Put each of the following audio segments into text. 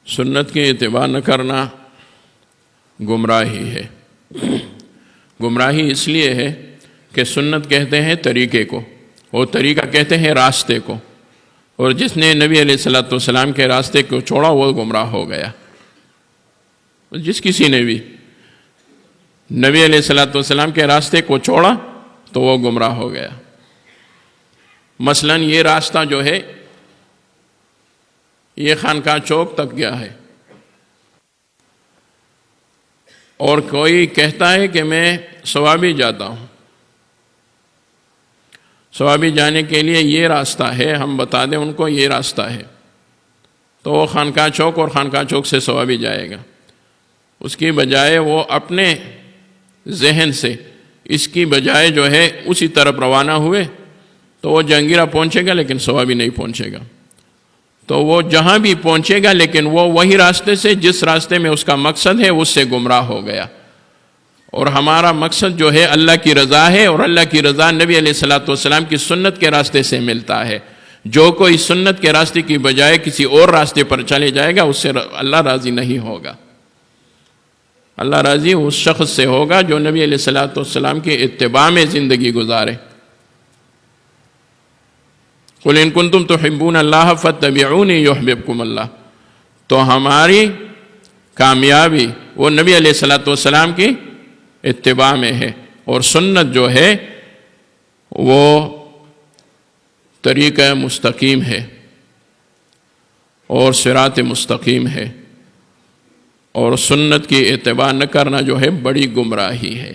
سنت کی اتباع نہ کرنا گمراہی ہے۔ گمراہی اس لیے ہے کہ سنت کہتے ہیں طریقے کو، اور طریقہ کہتے ہیں راستے کو، اور جس نے نبی علیہ الصلوۃ والسلام کے راستے کو چھوڑا وہ گمراہ ہو گیا۔ جس کسی نے بھی نبی علیہ الصلوۃ والسلام کے راستے کو چھوڑا تو وہ گمراہ ہو گیا۔ مثلاً یہ راستہ جو ہے یہ خانقاہ چوک تک گیا ہے، اور کوئی کہتا ہے کہ میں صوابی جاتا ہوں، صوابی جانے کے لیے یہ راستہ ہے، ہم بتا دیں ان کو یہ راستہ ہے، تو وہ خانقاہ چوک اور خانقاہ چوک سے صوابی جائے گا۔ اس کی بجائے وہ اپنے ذہن سے اس کی بجائے جو ہے اسی طرف روانہ ہوئے تو وہ جہانگیرہ پہنچے گا لیکن صوابی نہیں پہنچے گا۔ تو وہ جہاں بھی پہنچے گا لیکن وہ وہی راستے سے، جس راستے میں اس کا مقصد ہے، اس سے گمراہ ہو گیا۔ اور ہمارا مقصد جو ہے اللہ کی رضا ہے، اور اللہ کی رضا نبی علیہ الصلوۃ والسلام کی سنت کے راستے سے ملتا ہے۔ جو کوئی سنت کے راستے کی بجائے کسی اور راستے پر چلے جائے گا اس سے اللہ راضی نہیں ہوگا۔ اللہ راضی اس شخص سے ہوگا جو نبی علیہ الصلوۃ والسلام کی اتباع میں زندگی گزارے۔ قُلْ إِن كُنتُمْ تُحِبُّونَ اللَّهَ فَاتَّبِعُونِي يُحْبِبْكُمُ اللَّهُ۔ تو ہماری کامیابی وہ نبی علیہ الصلوۃ والسلام کی اتباع میں ہے، اور سنت جو ہے وہ طریقہ مستقیم ہے اور صراط مستقیم ہے، اور سنت کی اتباع نہ کرنا جو ہے بڑی گمراہی ہے۔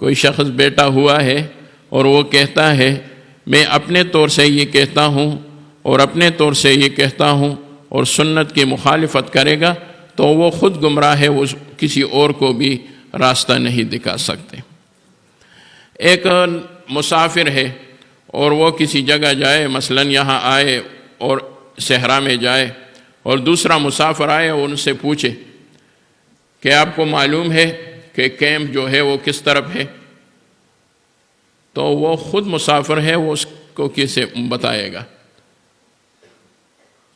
کوئی شخص بیٹھا ہوا ہے اور وہ کہتا ہے میں اپنے طور سے یہ کہتا ہوں اور اپنے طور سے یہ کہتا ہوں، اور سنت کی مخالفت کرے گا تو وہ خود گمراہ ہے، وہ کسی اور کو بھی راستہ نہیں دکھا سکتے۔ ایک مسافر ہے اور وہ کسی جگہ جائے، مثلا یہاں آئے اور صحرا میں جائے، اور دوسرا مسافر آئے اور ان سے پوچھے کہ آپ کو معلوم ہے کہ کیمپ جو ہے وہ کس طرف ہے؟ تو وہ خود مسافر ہے، وہ اس کو کیسے بتائے گا؟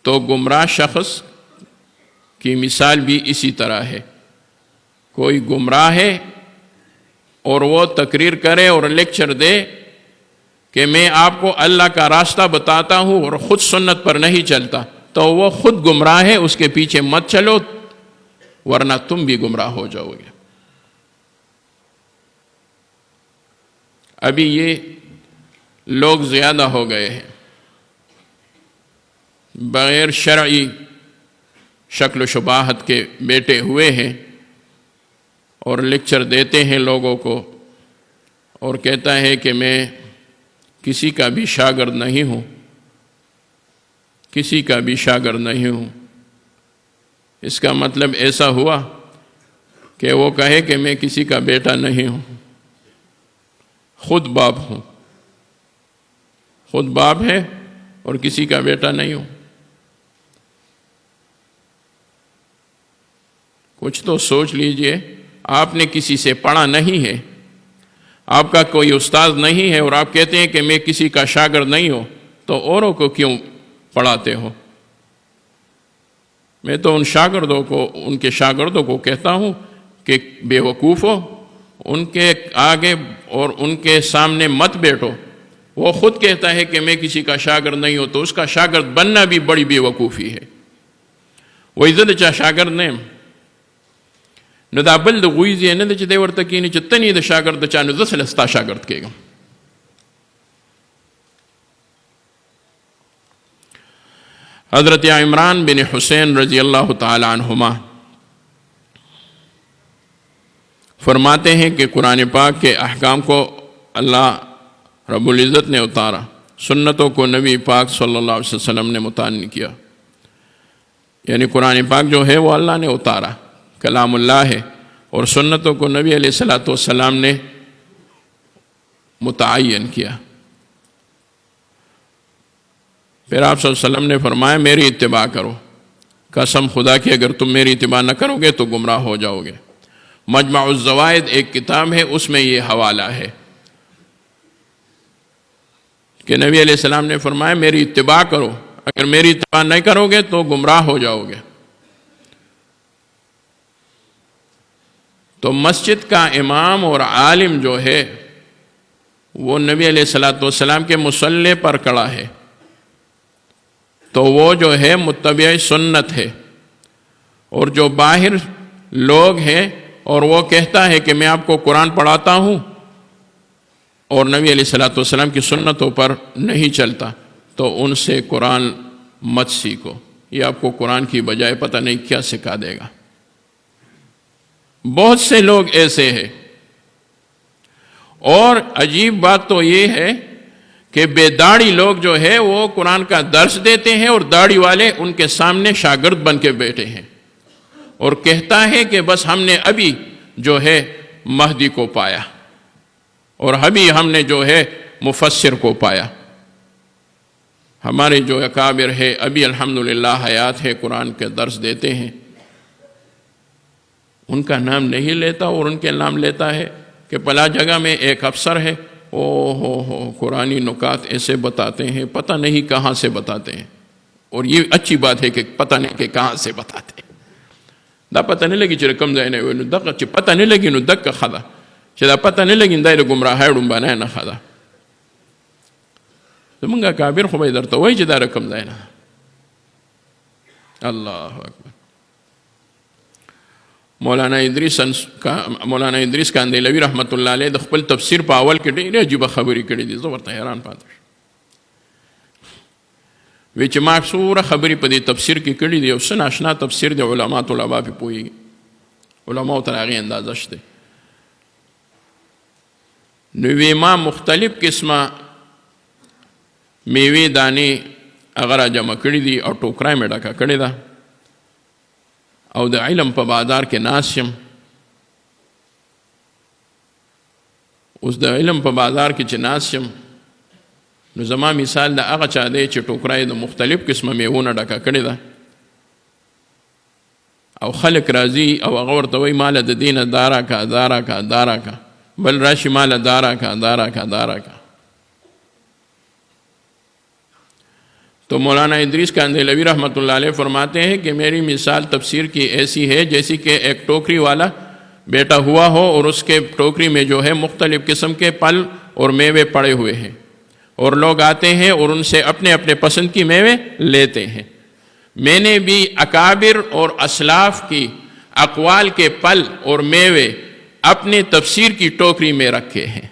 تو گمراہ شخص کی مثال بھی اسی طرح ہے۔ کوئی گمراہ ہے اور وہ تقریر کرے اور لیکچر دے کہ میں آپ کو اللہ کا راستہ بتاتا ہوں اور خود سنت پر نہیں چلتا، تو وہ خود گمراہ ہے، اس کے پیچھے مت چلو ورنہ تم بھی گمراہ ہو جاؤ گے۔ ابھی یہ لوگ زیادہ ہو گئے ہیں، بغیر شرعی شکل و شباہت کے بیٹھے ہوئے ہیں اور لیکچر دیتے ہیں لوگوں کو، اور کہتا ہے کہ میں کسی کا بھی شاگرد نہیں ہوں، کسی کا بھی شاگرد نہیں ہوں۔ اس کا مطلب ایسا ہوا کہ وہ کہے کہ میں کسی کا بیٹا نہیں ہوں، خود باپ ہوں، خود باپ ہے اور کسی کا بیٹا نہیں ہوں۔ کچھ تو سوچ لیجئے، آپ نے کسی سے پڑھا نہیں ہے، آپ کا کوئی استاد نہیں ہے، اور آپ کہتے ہیں کہ میں کسی کا شاگرد نہیں ہوں، تو اوروں کو کیوں پڑھاتے ہو؟ میں تو ان کے شاگردوں کو کہتا ہوں کہ بے وقوف ہو، ان کے آگے اور ان کے سامنے مت بیٹھو۔ وہ خود کہتا ہے کہ میں کسی کا شاگرد نہیں ہوں، تو اس کا شاگرد بننا بھی بڑی بے وقوفی ہے۔ وہ عزت چا شاگرد نے نو دا بل د غویزی نه چې دی ورته کینی چې تنی د شاګرد چا نو زه ستا شاګرد کېږم۔ حضرت عمران بن حسین رضی اللہ تعالی عنہما فرماتے ہیں کہ قرآن پاک کے احکام کو اللہ رب العزت نے اتارا، سنتوں کو نبی پاک صلی اللہ علیہ وسلم نے متعین کیا، یعنی قرآن پاک جو ہے وہ اللہ نے اتارا، کلام اللہ ہے، اور سنتوں کو نبی علیہ الصلوۃ والسلام نے متعین کیا۔ پھر آپ صلی اللہ علیہ وسلم نے فرمایا میری اتباع کرو، قسم خدا کی اگر تم میری اتباع نہ کرو گے تو گمراہ ہو جاؤ گے۔ مجمع الزوائد ایک کتاب ہے، اس میں یہ حوالہ ہے کہ نبی علیہ السلام نے فرمایا میری اتباع کرو، اگر میری اتباع نہیں کرو گے تو گمراہ ہو جاؤ گے۔ تو مسجد کا امام اور عالم جو ہے وہ نبی علیہ الصلوۃ والسلام کے مصلی پر کھڑا ہے، تو وہ جو ہے متبع سنت ہے. اور جو باہر لوگ ہیں اور وہ کہتا ہے کہ میں آپ کو قرآن پڑھاتا ہوں اور نبی علیہ الصلوۃ والسلام کی سنتوں پر نہیں چلتا، تو ان سے قرآن مت سیکھو، یہ آپ کو قرآن کی بجائے پتہ نہیں کیا سکھا دے گا. بہت سے لوگ ایسے ہیں. اور عجیب بات تو یہ ہے کہ بے داڑھی لوگ جو ہے وہ قرآن کا درس دیتے ہیں اور داڑھی والے ان کے سامنے شاگرد بن کے بیٹھے ہیں اور کہتا ہے کہ بس ہم نے ابھی جو ہے مہدی کو پایا اور ابھی ہم نے جو ہے مفسر کو پایا. ہمارے جو اکابر ہے ابھی الحمدللہ حیات ہے، قرآن کے درس دیتے ہیں، ان کا نام نہیں لیتا اور ان کے نام لیتا ہے کہ پلا جگہ میں ایک افسر ہے، ہو قرآنی نکات ایسے بتاتے ہیں، پتہ نہیں کہاں سے بتاتے ہیں. اور یہ اچھی بات ہے کہ پتہ نہیں کہ کہاں سے بتاتے ہیں. دا پتہ نہیں لگی چې کوم ځای نه وي، نو دغه چې پتہ نه لګي نو دغه ښه ده، چې دا پتہ نه لګي دا د ګمراهۍ ړومبنۍ نښه ده. زمونږ اکابر خو به یې درته وایي چې دا د کوم ځای نه. الله اکبر. مولانا ادریس کاندیلوی رحمت الله علیه د خپل تفسیر په اول کې ډېرې عجیبه خبرې کړې دي، زه ورته حیران پاتې شوم. وی چې ما څومره خبرې په دې تفسیر کې کړي دي، یو څه ناشنا تفسیر دی، علما طلبا پې پوهېږي، علماو تر هغې اندازه شته. نو وی ما مختلف قسمه میوې دانې هغه را جمع کړي دي او ټوکرای مې ډکه کړې ده او د علم په بازار کې ناست یم. اوس د علم په بازار کې چې ناست یم نو زما مثال د هغه چا دی چې ټوکرای د مختلف قسمه میوونه ډکه کړې ده او خلک راځي او هغه ورته وایي ماله د دې نه دا راکه دا راکه دا راکه، بل راشي ماله دا راکه دا راکه دا راکه. تو مولانا ادریس کاندیلوی رحمۃ اللہ علیہ فرماتے ہیں کہ میری مثال تفسیر کی ایسی ہے جیسی کہ ایک ٹوکری والا بیٹا ہوا ہو اور اس کے ٹوکری میں جو ہے مختلف قسم کے پھل اور میوے پڑے ہوئے ہیں اور لوگ آتے ہیں اور ان سے اپنے اپنے پسند کی میوے لیتے ہیں. میں نے بھی اکابر اور اسلاف کی اقوال کے پھل اور میوے اپنے تفسیر کی ٹوکری میں رکھے ہیں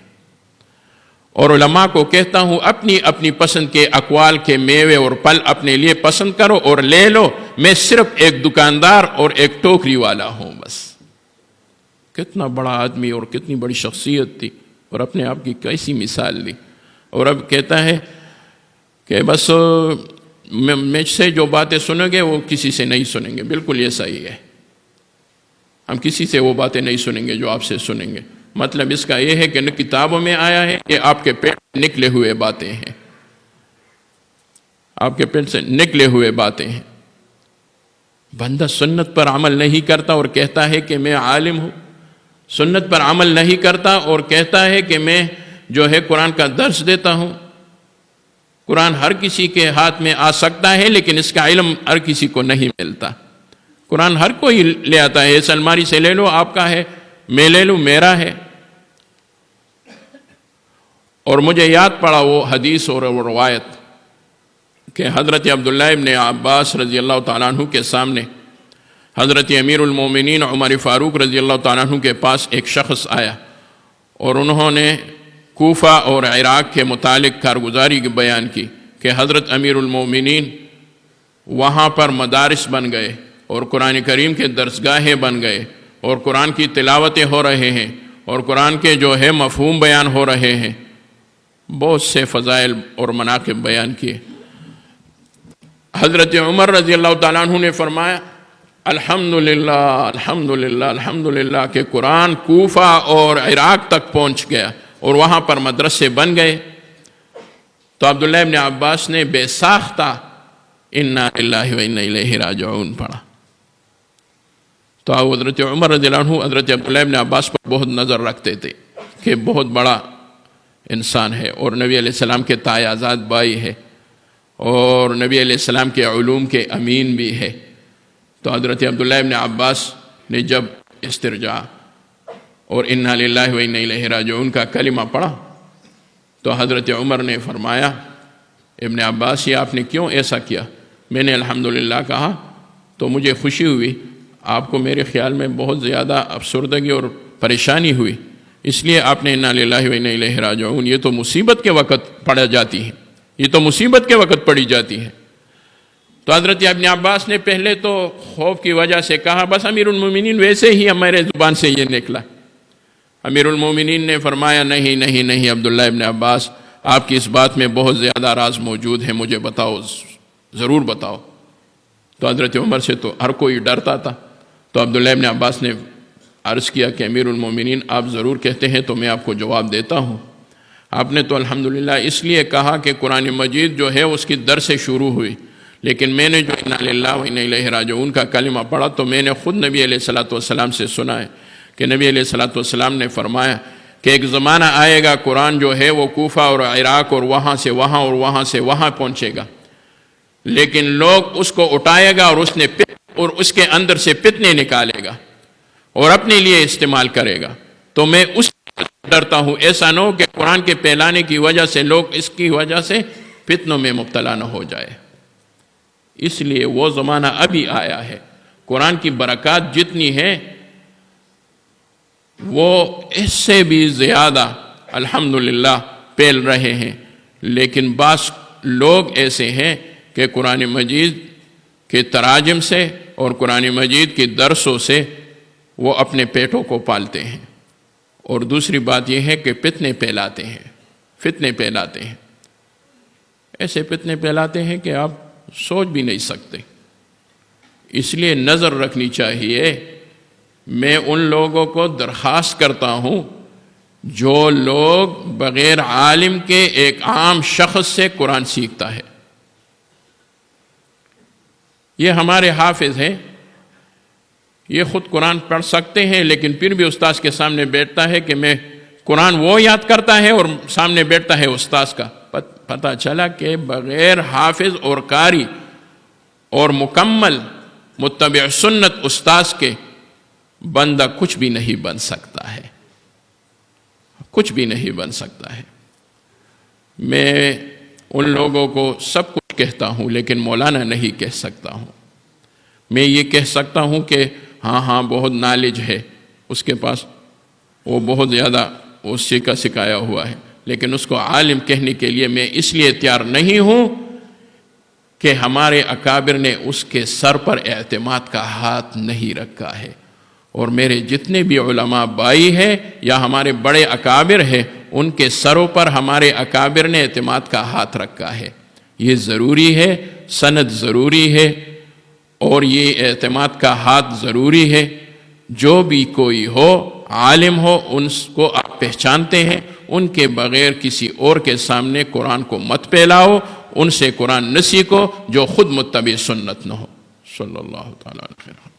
اور علماء کو کہتا ہوں اپنی اپنی پسند کے اقوال کے میوے اور پھل اپنے لیے پسند کرو اور لے لو، میں صرف ایک دکاندار اور ایک ٹوکری والا ہوں بس. کتنا بڑا آدمی اور کتنی بڑی شخصیت تھی اور اپنے آپ کی کیسی مثال دی. اور اب کہتا ہے کہ بس مجھ سے جو باتیں سنو گے وہ کسی سے نہیں سنیں گے. بالکل یہ صحیح ہے، ہم کسی سے وہ باتیں نہیں سنیں گے جو آپ سے سنیں گے. مطلب اس کا یہ ہے کہ نہ کتابوں میں آیا ہے، یہ آپ کے پیٹ سے نکلے ہوئے باتیں ہیں، آپ کے پیٹ سے نکلے ہوئے باتیں ہیں. بندہ سنت پر عمل نہیں کرتا اور کہتا ہے کہ میں عالم ہوں، سنت پر عمل نہیں کرتا اور کہتا ہے کہ میں جو ہے قرآن کا درس دیتا ہوں. قرآن ہر کسی کے ہاتھ میں آ سکتا ہے لیکن اس کا علم ہر کسی کو نہیں ملتا. قرآن ہر کوئی لے آتا ہے، اس الماری سے لے لو آپ کا ہے، میں لے لوں میرا ہے. اور مجھے یاد پڑا وہ حدیث اور روایت کہ حضرت عبداللہ ابن عباس رضی اللہ تعالیٰ عنہ کے سامنے حضرت امیر المومنین عمر فاروق رضی اللہ تعالیٰ عنہ کے پاس ایک شخص آیا اور انہوں نے کوفہ اور عراق کے متعلق کارگزاری بیان کی کہ حضرت امیر المومنین وہاں پر مدارس بن گئے اور قرآن کریم کے درسگاہیں بن گئے اور قرآن کی تلاوتیں ہو رہے ہیں اور قرآن کے جو ہے مفہوم بیان ہو رہے ہیں. بہت سے فضائل اور مناقب بیان کیے. حضرت عمر رضی اللہ تعالیٰ عنہ نے فرمایا الحمدللہ الحمدللہ الحمدللہ کہ قرآن کوفہ اور عراق تک پہنچ گیا اور وہاں پر مدرسے بن گئے. تو عبداللہ ابن عباس نے بے ساختہ انا للہ و انا الیہ راجعون پڑھا. تو حضرت عمر رضی اللہ عنہ حضرت عبداللہ ابن عباس پر بہت نظر رکھتے تھے کہ بہت بڑا انسان ہے اور نبی علیہ السلام کے تائے آزاد بھائی ہے اور نبی علیہ السلام کے علوم کے امین بھی ہے. تو حضرت عبداللہ ابن عباس نے جب استرجاع اور انا للہ و انا الیہ راجعون کا کلمہ پڑھا تو حضرت عمر نے فرمایا ابن عباس یہ آپ نے کیوں ایسا کیا؟ میں نے الحمدللہ کہا تو مجھے خوشی ہوئی، آپ کو میرے خیال میں بہت زیادہ افسردگی اور پریشانی ہوئی، اس لیے آپ نے انا للہ و انا الیہ راجعون، یہ تو مصیبت کے وقت پڑھا جاتی ہے، یہ تو مصیبت کے وقت پڑھی جاتی ہے۔ تو حضرت ابن عباس نے پہلے تو خوف کی وجہ سے کہا بس امیر المومنین ویسے ہی ہمارے زبان سے یہ نکلا۔ امیر المومنین نے فرمایا نہیں نہیں نہیں عبداللہ ابن عباس، آپ کی اس بات میں بہت زیادہ راز موجود ہے، مجھے بتاؤ، ضرور بتاؤ۔ تو حضرت عمر سے تو ہر کوئی ڈرتا تھا، تو عبداللہ ابن عباس نے عرض کیا کہ امیر المومنین آپ ضرور کہتے ہیں تو میں آپ کو جواب دیتا ہوں۔ آپ نے تو الحمدللہ اس لیے کہا کہ قرآن مجید جو ہے اس کی در سے شروع ہوئی، لیکن میں نے جو انا للہ و انا الیہ راجعون کا کلمہ پڑھا تو میں نے خود نبی علیہ الصلوۃ والسلام سے سنا ہے کہ نبی علیہ الصلوۃ والسلام نے فرمایا کہ ایک زمانہ آئے گا قرآن جو ہے وہ کوفہ اور عراق اور وہاں سے وہاں اور وہاں سے وہاں پہنچے گا، لیکن لوگ اس کو اٹھائے گا اور اس کے اندر سے فتنے نکالے گا اور اپنے لیے استعمال کرے گا۔ تو میں اس سے ڈرتا ہوں ایسا نہ ہو کہ قرآن کے پھیلانے کی وجہ سے لوگ اس کی وجہ سے فتنوں میں مبتلا نہ ہو جائے۔ اس لیے وہ زمانہ ابھی آیا ہے، قرآن کی برکات جتنی ہے وہ اس سے بھی زیادہ الحمدللہ پھیل رہے ہیں، لیکن بعض لوگ ایسے ہیں کہ قرآن مجید کے تراجم سے اور قرآن مجید کی درسوں سے وہ اپنے پیٹوں کو پالتے ہیں، اور دوسری بات یہ ہے کہ فتنے پھیلاتے ہیں، ایسے فتنے پھیلاتے ہیں کہ آپ سوچ بھی نہیں سکتے۔ اس لیے نظر رکھنی چاہیے۔ میں ان لوگوں کو درخواست کرتا ہوں جو لوگ بغیر عالم کے ایک عام شخص سے قرآن سیکھتا ہے، یہ ہمارے حافظ ہیں، یہ خود قرآن پڑھ سکتے ہیں، لیکن پھر بھی استاذ کے سامنے بیٹھتا ہے کہ میں قرآن وہ یاد کرتا ہے اور سامنے بیٹھتا ہے استاذ کا۔ پتہ چلا کہ بغیر حافظ اور قاری اور مکمل متبع سنت استاذ کے بندہ کچھ بھی نہیں بن سکتا ہے، کچھ بھی نہیں بن سکتا ہے۔ میں ان لوگوں کو سب کچھ کہتا ہوں لیکن مولانا نہیں کہہ سکتا ہوں۔ میں یہ کہہ سکتا ہوں کہ ہاں بہت نالج ہے اس کے پاس، وہ بہت زیادہ اس کا سکھایا ہوا ہے، لیکن اس کو عالم کہنے کے لیے میں اس لیے تیار نہیں ہوں کہ ہمارے اکابر نے اس کے سر پر اعتماد کا ہاتھ نہیں رکھا ہے، اور میرے جتنے بھی علماء بھائی ہیں یا ہمارے بڑے اکابر ہیں ان کے سروں پر ہمارے اکابر نے اعتماد کا ہاتھ رکھا ہے۔ یہ ضروری ہے، سند ضروری ہے، اور یہ اعتماد کا ہاتھ ضروری ہے۔ جو بھی کوئی ہو، عالم ہو، ان کو آپ پہچانتے ہیں، ان کے بغیر کسی اور کے سامنے قرآن کو مت پھیلاؤ، ان سے قرآن نہ سیکھو جو خود متبع سنت نہ ہو۔ صلی اللہ تعالیٰ علیہ وسلم۔